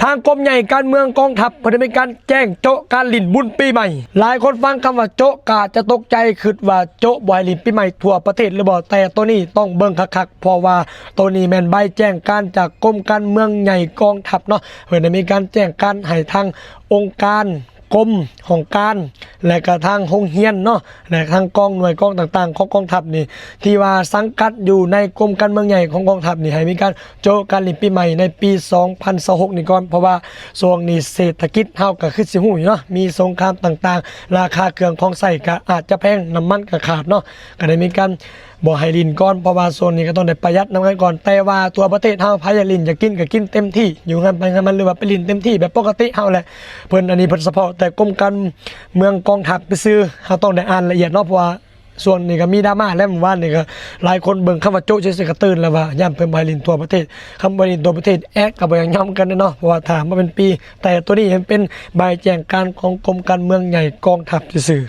ทางกรมใหญ่การเมืองกองทัพเพื่อมีการแจ้งโจ๊ะการลิ่นบุญปีใหม่หลายคนฟังคำว่าโจ๊ะกาจะตกใจคิดว่าโจ๊ะบอยลิ่นปีใหม่ทั่วประเทศหรือบ่แต่ตัวนี้ต้องเบิ่งคักๆเพราะว่าตัวนี้แม่นใบแจ้งการจากกรมการเมืองใหญ่กองทัพเนาะเพื่อมีการแจ้งการให้ทางองค์การกรมของการและกระทั่งโรงเรียนเนาะและทางกองหน่วยกองต่างๆของกองทัพนี่ที่ว่าสังกัดอยู่ในกรมการเมืองใหญ่ของกองทัพนี่ให้มีการโจการลิ่นปีใหม่ในปี2026นี่ก่อนเพราะว่าช่วงนี้เศรษฐกิจเฮาก็คือสิฮู้อยู่เนาะมีสงครามต่างๆราคาเครื่องของใช้ก็อาจจะแพงน้ำมันก็ขาดเนาะก็ได้มีการบ่ให้ลินก่อนเพราะว่าโซนนี้ก็ต้องได้ประหยัดน้ำกันก่อนแต่ว่าตัวประเทศเฮาพายลินอยากกินก็กินเต็มที่อยู่กันไปกันมันหรือว่าไปลินเต็มที่แบบปกติเฮาแหละเพิ่นอันนี้เพิ่นเฉพาะแต่กรมการเมืองกองทัพไปซื้อเฮาต้องได้อ่านละเอียดเนาะเพราะว่าส่วนนี้ก็มีดราม่าแล้วเมื่อวานนี่ก็หลายคนเบิ่งคำว่าโจ๊ะซื่อๆก็ตื่นแล้วว่าย่ำเพิ่นบ่ให้ลินทั่วประเทศคำบ่ลินทั่วประเทศแอกก็บ่ยังยอมกันเนาะเพราะว่าถามมาเป็นปีแต่ตัวนี้เห็นเป็นใบแจ้งการของกรมการเมืองใหญ่กองทัพซื่อ